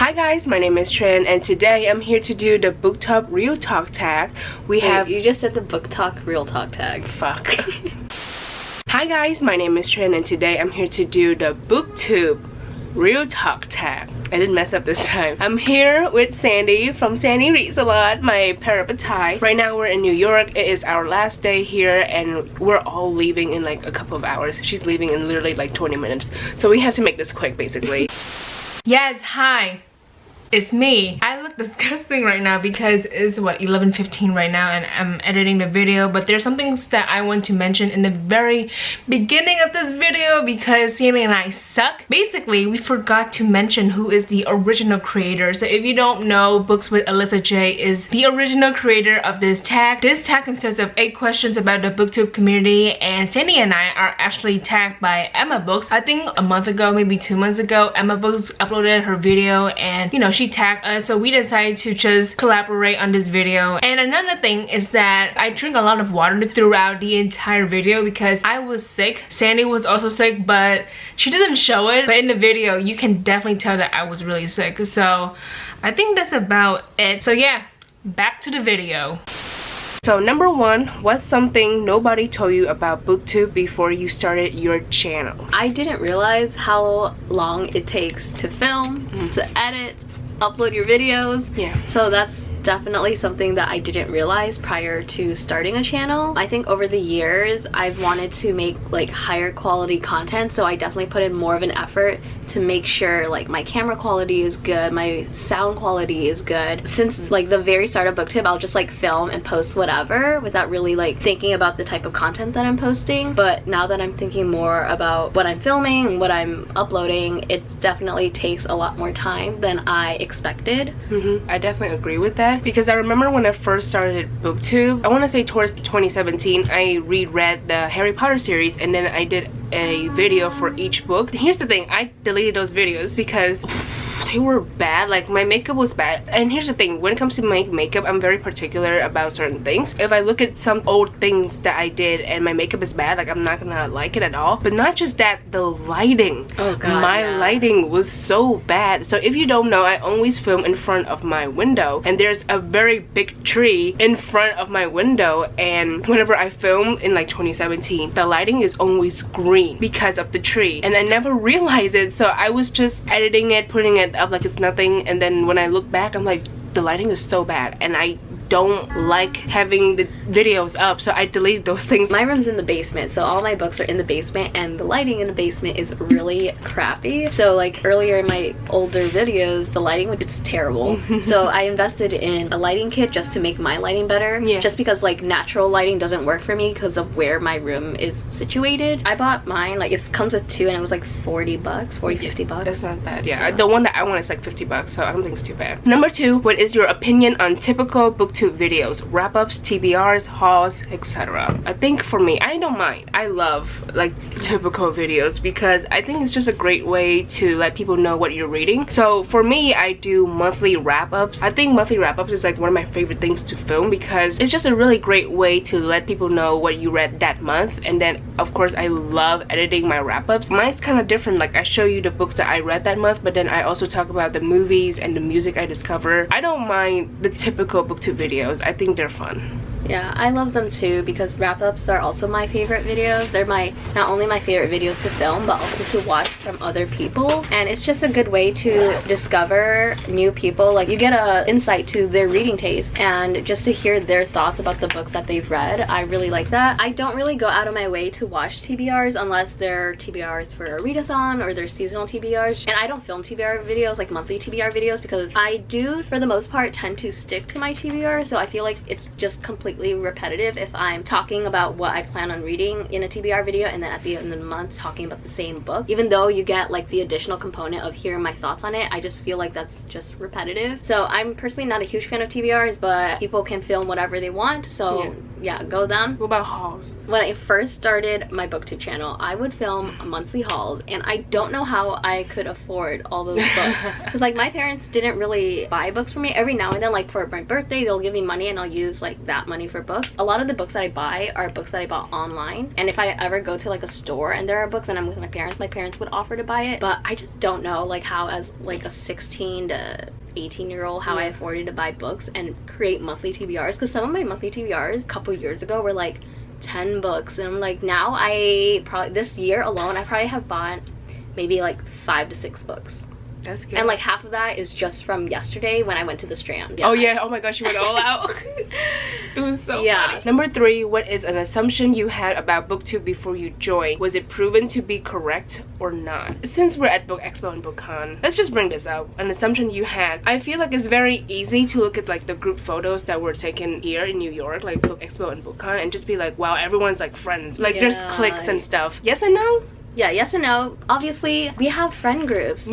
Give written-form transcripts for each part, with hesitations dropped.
Hi guys, my name is Trinh and today I'm here to do the Booktube Real Talk tag. You just said the Book Talk Real Talk tag. Fuck. Hi guys, my name is Trinh and today I'm here to do the Booktube Real Talk tag. I didn't mess up this time. I'm here with Sandy from Sandyreadsalot, my parabatai. Right now we're in New York. It is our last day here and we're all leaving in like a couple of hours. She's leaving in literally like 20 minutes. So we have to make this quick basically. Yes, hi. It's me. I look disgusting right now because it's what, 11:15 right now and I'm editing the video, but there's some things that I want to mention in the very beginning of this video because Sandy and I suck. Basically, we forgot to mention who is the original creator. So if you don't know, Books with Alyssa J is the original creator of this tag. This tag consists of 8 questions about the Booktube community, and Sandy and I are actually tagged by Emma Books. I think a month ago, maybe 2 months ago, Emma Books uploaded her video and, you know, she tagged us, so we decided to just collaborate on this video. And another thing is that I drink a lot of water throughout the entire video because I was sick. Sandy was also sick, but she doesn't show it, but in the video you can definitely tell that I was really sick. So I think that's about it. So yeah, back to the video. So number 1, what's something nobody told you about Booktube before you started your channel? I didn't realize how long it takes to film, to edit, upload your videos. Yeah. So that's definitely something that I didn't realize prior to starting a channel. I think over the years I've wanted to make like higher quality content, so I definitely put in more of an effort to make sure like my camera quality is good, my sound quality is good. Since like the very start of Booktube, I'll just like film and post whatever without really like thinking about the type of content that I'm posting. But now that I'm thinking more about what I'm filming and what I'm uploading, it definitely takes a lot more time than I expected. I definitely agree with that because I remember when I first started Booktube, I want to say towards 2017, I reread the Harry Potter series and then I did a video for each book. Here's the thing, I deleted those videos because they were bad. Like my makeup was bad. And here's the thing, when it comes to my makeup, I'm very particular about certain things. If I look at some old things that I did and my makeup is bad, like I'm not gonna like it at all. But not just that, the lighting. Oh god, my lighting was so bad. So if you don't know, I always film in front of my window and there's a very big tree in front of my window, and whenever I film in like 2017, the lighting is always green because of the tree and I never realized it. So I was just editing it, putting it up like it's nothing, and then when I look back I'm like, the lighting is so bad and I don't like having the videos up, so I deleted those things. My room's in the basement, so all my books are in the basement and the lighting in the basement is really crappy. So like earlier in my older videos, the lighting was just terrible. So I invested in a lighting kit just to make my lighting better. Yeah. Just because like natural lighting doesn't work for me because of where my room is situated. I bought mine, like it comes with 2 and it was like 40 bucks, 50 bucks. That's not bad. Yeah, the one that I want is like 50 bucks, so I don't think it's too bad. Number 2, what is your opinion on typical Booktube videos, wrap-ups, TBRs, hauls, etc.? I think for me, I don't mind. I love like typical videos because I think it's just a great way to let people know what you're reading. So for me, I do monthly wrap-ups. I think monthly wrap-ups is like one of my favorite things to film because it's just a really great way to let people know what you read that month. And then of course I love editing my wrap-ups. Mine's kind of different, like I show you the books that I read that month, but then I also talk about the movies and the music I discover. I don't mind the typical Booktube videos. I think they're fun. Yeah, I love them too because wrap-ups are also my favorite videos. They're not only my favorite videos to film, but also to watch from other people. And it's just a good way to discover new people. Like you get a insight to their reading taste and just to hear their thoughts about the books that they've read. I really like that. I don't really go out of my way to watch TBRs unless they're TBRs for a readathon or they're seasonal TBRs. And I don't film TBR videos, like monthly TBR videos, because I do, for the most part, tend to stick to my TBR. So I feel like it's just completely repetitive if I'm talking about what I plan on reading in a TBR video and then at the end of the month talking about the same book. Even though you get like the additional component of hearing my thoughts on it, I just feel like that's just repetitive. So I'm personally not a huge fan of TBRs, but people can film whatever they want, so yeah, go them. What about hauls? When I first started my booktube channel, I would film monthly hauls, and I don't know how I could afford all those books because like my parents didn't really buy books for me. Every now and then, like for my birthday, they'll give me money and I'll use like that money for books. A lot of the books that I buy are books that I bought online, and if I ever go to like a store and there are books and I'm with my parents would offer to buy it. But I just don't know like how, as like a 16 to 18-year-old, how I afforded to buy books and create monthly TBRs, because some of my monthly TBRs a couple years ago were like 10 books, and I'm like, now I probably, this year alone, I probably have bought maybe like 5 to 6 books. That's good. And like half of that is just from yesterday when I went to the Strand. Yeah. Oh yeah, oh my gosh, you went all out. It was so funny. Number 3, what is an assumption you had about Booktube before you joined? Was it proven to be correct or not? Since we're at Book Expo and BookCon, let's just bring this up. An assumption you had. I feel like it's very easy to look at like the group photos that were taken here in New York, like Book Expo and BookCon, and just be like, wow, everyone's like friends. Like there's cliques and stuff. Yes and no? Yeah, yes and no. Obviously, we have friend groups.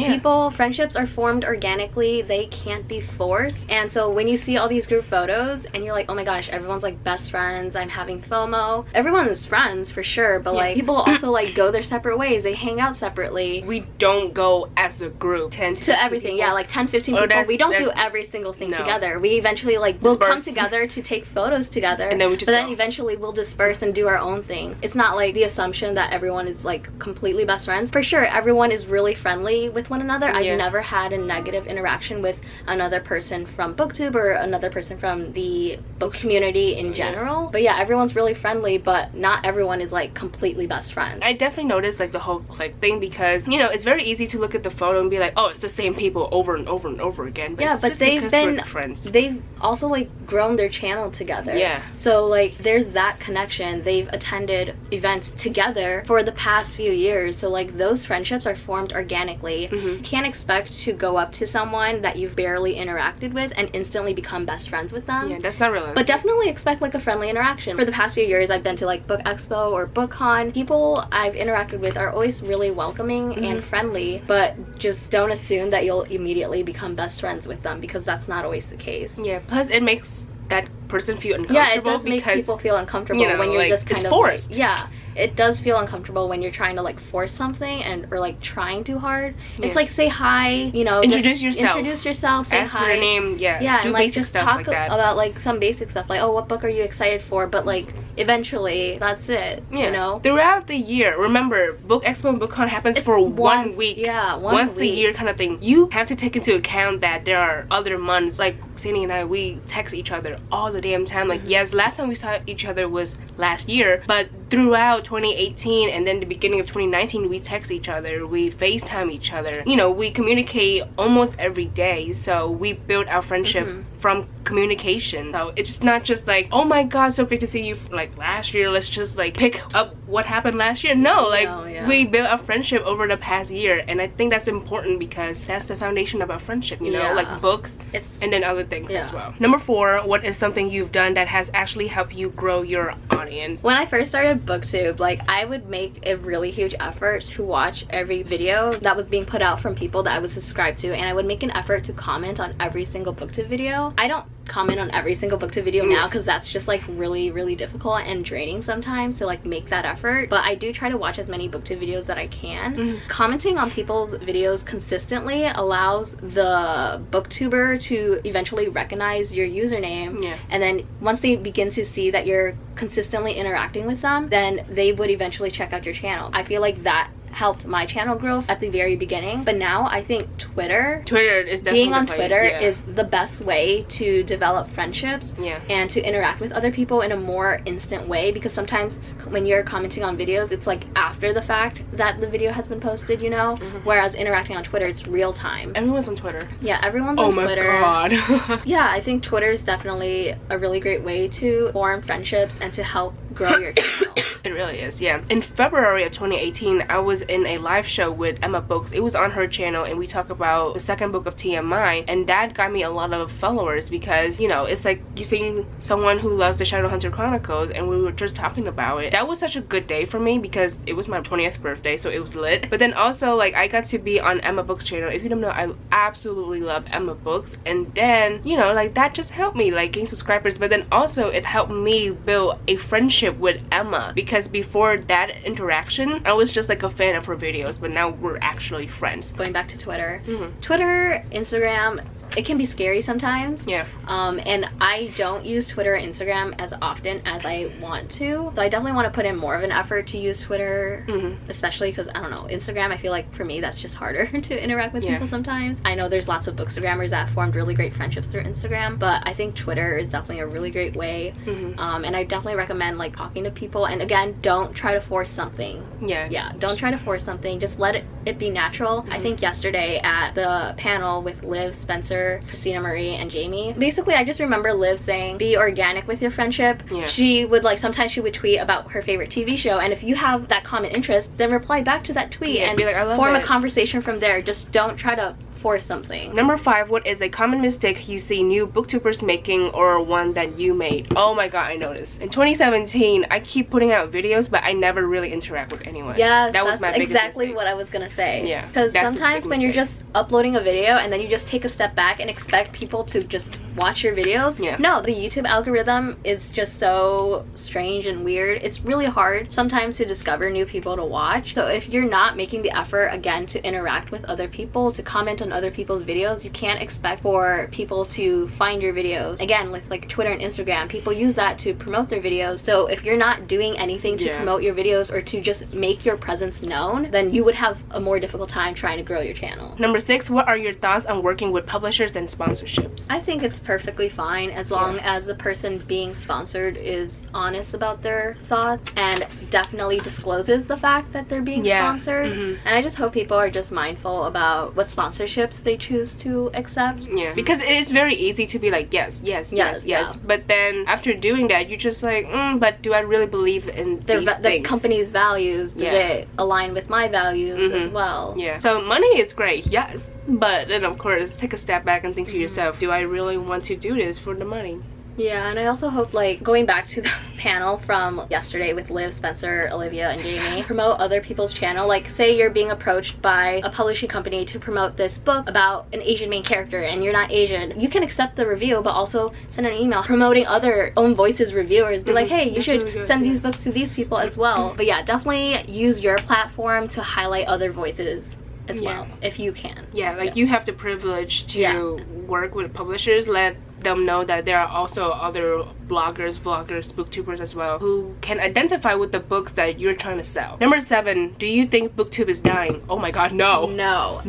Friendships are formed organically. They can't be forced. And so when you see all these group photos and you're like, oh my gosh, everyone's like best friends, I'm having FOMO. Everyone is friends for sure, but like people also like go their separate ways. They hang out separately. We don't go as a group. 10 to everything. Yeah, like 10, 15 people. We don't do every single thing together. We eventually like we'll come together to take photos together, and then then eventually we'll disperse and do our own thing. It's not like the assumption that everyone is like completely best friends. For sure, everyone is really friendly with one another. I've never had a negative interaction with another person from Booktube or another person from the book community in general. But yeah, everyone's really friendly, but not everyone is like completely best friends. I definitely noticed like the whole clique thing, because you know it's very easy to look at the photo and be like, oh, it's the same people over and over and over again. But yeah, but they've been friends. They've also like grown their channel together. Yeah. So like there's that connection. They've attended events together for the past few years. So like those friendships are formed organically. You can't expect to go up to someone that you've barely interacted with and instantly become best friends with them. Yeah, that's not realistic. But definitely expect like a friendly interaction. For the past few years, I've been to like Book Expo or BookCon. People I've interacted with are always really welcoming and friendly, but just don't assume that you'll immediately become best friends with them, because that's not always the case. Yeah, plus it makes that person feel uncomfortable. Yeah, it does make people feel uncomfortable, you know, when you're like, just kind of forced. Like, yeah, it does feel uncomfortable when you're trying to like force something or like trying too hard. It's like, say hi, you know, introduce yourself, say ask hi, for your name, and like just talk like about like some basic stuff, like, oh, what book are you excited for? But like eventually that's it. You know, throughout the year, remember Book Expo and BookCon happens for 1 week. Yeah, once a year kind of thing. You have to take into account that there are other months. Like Sandy and I, we text each other all the damn time. Like yes, last time we saw each other was last year, but throughout 2018 and then the beginning of 2019, we text each other, we FaceTime each other, you know, we communicate almost every day. So we built our friendship from communication. So it's just not just like, oh my god, so great to see you like last year, let's just like pick up what happened last year. No, like we built our friendship over the past year, and I think that's important because that's the foundation of our friendship, you know, like books and then other things as well. Number 4, what is something you've done that has actually helped you grow your audience? When I first started Booktube, like I would make a really huge effort to watch every video that was being put out from people that I was subscribed to, and I would make an effort to comment on every single Booktube video. I don't comment on every single Booktube video now because that's just like really difficult and draining sometimes to like make that effort, but I do try to watch as many Booktube videos that I can. Commenting on people's videos consistently allows the booktuber to eventually recognize your username, and then once they begin to see that you're consistently interacting with them, then they would eventually check out your channel. I feel like that helped my channel grow at the very beginning, but now I think Twitter is definitely being on Twitter is the best way to develop friendships and to interact with other people in a more instant way, because sometimes when you're commenting on videos, it's like after the fact that the video has been posted, you know, whereas interacting on Twitter, it's real time. Everyone's on Twitter. Yeah, everyone's on Twitter. Oh my god. Yeah, I think Twitter is definitely a really great way to form friendships and to help grow your channel. It really is, yeah. In February of 2018, I was in a live show with Emma Books. It was on her channel, and we talk about the second book of TMI, and that got me a lot of followers because, you know, it's like you seeing someone who loves the Shadowhunter Chronicles, and we were just talking about it. That was such a good day for me because it was my 20th birthday, so it was lit. But then also, like, I got to be on Emma Books' channel. If you don't know, I absolutely love Emma Books, and then, you know, like, that just helped me, like, gain subscribers. But then also it helped me build a friendship with Emma, because before that interaction I was just like a fan of her videos, but now we're actually friends. Going back to Twitter, Twitter, Instagram, it can be scary sometimes. Yeah. And I don't use Twitter or Instagram as often as I want to. So I definitely want to put in more of an effort to use Twitter, especially because, I don't know, Instagram, I feel like for me that's just harder to interact with people sometimes. I know there's lots of bookstagrammers that formed really great friendships through Instagram, but I think Twitter is definitely a really great way. And I definitely recommend like talking to people, and again, don't try to force something. Yeah, don't try to force something, just let it be natural. I think yesterday at the panel with Liv, Spencer, Christina Marie, and Jamie, basically I just remember Liv saying be organic with your friendship. She would like, sometimes she would tweet about her favorite TV show, and if you have that common interest, then reply back to that tweet and be like, I love form a conversation from there. Just don't try to force something. Number 5, what is a common mistake you see new booktubers making, or one that you made? Oh my god, I noticed. In 2017, I keep putting out videos, but I never really interact with anyone. Yes, that was my biggest exactly mistake. what I was gonna say. Yeah, because sometimes when you're just uploading a video and then you just take a step back and expect people to just watch your videos, no, the YouTube algorithm is just so strange and weird. It's really hard sometimes to discover new people to watch. So if you're not making the effort, again, to interact with other people, to comment on other people's videos, you can't expect for people to find your videos. Again, with like Twitter and Instagram, people use that to promote their videos. So if you're not doing anything to promote your videos or to just make your presence known, then you would have a more difficult time trying to grow your channel. Number 6, what are your thoughts on working with publishers and sponsorships? I think it's perfectly fine as long as the person being sponsored is honest about their thoughts and definitely discloses the fact that they're being sponsored. And I just hope people are just mindful about what sponsorships they choose to accept. Because it's very easy to be like yes, but then after doing that, you're just like, but do I really believe in the company's values? Does it align with my values as well? So money is great, yes, but then of course take a step back and think to yourself, do I really want to do this for the money? Yeah, and I also hope, like, going back to the panel from yesterday with Liv, Spencer, Olivia, and Jamie, promote other people's channel. Like, say you're being approached by a publishing company to promote this book about an Asian main character and you're not Asian. You can accept the review, but also send an email promoting other Own Voices reviewers. Be like, hey, you should send these books to these people as well. But yeah, definitely use your platform to highlight other voices as well, if you can. You have the privilege to work with publishers. Let them know that there are also other bloggers, vloggers, booktubers as well who can identify with the books that you're trying to sell. Number 7, do you think booktube is dying? Oh my god, no. No.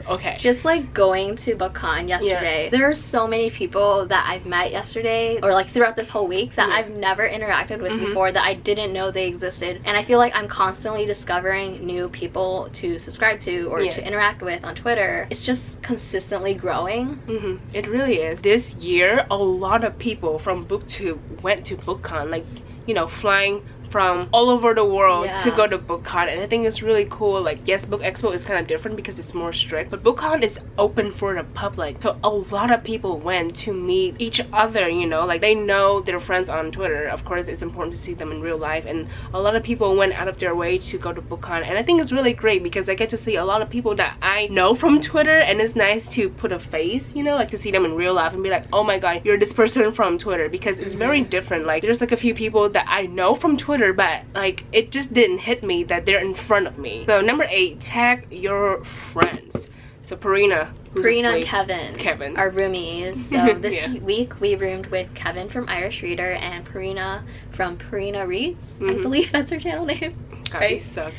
Okay. Just like going to BookCon yesterday, there are so many people that I've met yesterday or like throughout this whole week that I've never interacted with before, that I didn't know they existed, and I feel like I'm constantly discovering new people to subscribe to or to interact with on Twitter. It's just consistently growing. It really is. This year, a lot of people from Booktube went to BookCon, like, you know, flying from all over the world to go to BookCon, and I think it's really cool. Like, yes, Book Expo is kind of different because it's more strict, but BookCon is open for the public, so a lot of people went to meet each other, you know, like they know their friends on Twitter. Of course, it's important to see them in real life, and a lot of people went out of their way to go to BookCon, and I think it's really great because I get to see a lot of people that I know from Twitter, and it's nice to put a face, you know, like to see them in real life and be like, oh my god, you're this person from Twitter, because it's very different. Like, there's like a few people that I know from Twitter, but like it just didn't hit me that they're in front of me. So number 8, tag your friends. So Parina and Kevin are roomies. So this week we roomed with Kevin from Irish Reader and Parina from Parina Reads. I believe that's her channel name. God, right? Suck.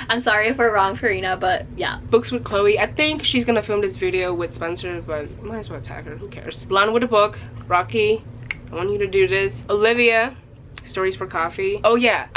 I'm sorry if we're wrong, Parina, but yeah. Books with Chloe. I think she's gonna film this video with Spencer, but might as well tag her. Who cares? Blonde with a Book. Rocky, I want you to do this. Olivia Stories for Coffee. Oh yeah,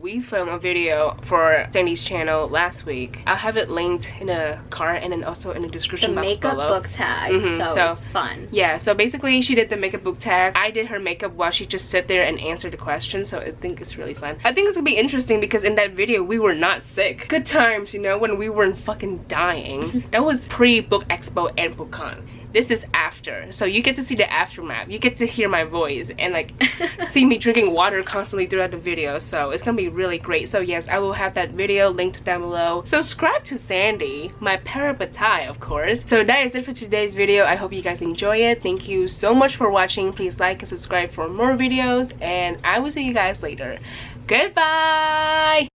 we filmed a video for Sandy's channel last week. I'll have it linked in a card and then also in the description box below. The makeup book tag, so it's fun. Yeah, so basically she did the makeup book tag. I did her makeup while she just sit there and answered the questions, so I think it's really fun. I think it's gonna be interesting because in that video we were not sick. Good times, you know, when we weren't fucking dying. That was pre-Book Expo and BookCon. This is after, so you get to see the aftermath. You get to hear my voice and like see me drinking water constantly throughout the video, so it's gonna be really great. So yes, I will have that video linked down below. Subscribe to Sandy, my parabatai, of course. So that is it for today's video. I hope you guys enjoy it. Thank you so much for watching. Please like and subscribe for more videos, and I will see you guys later. Goodbye.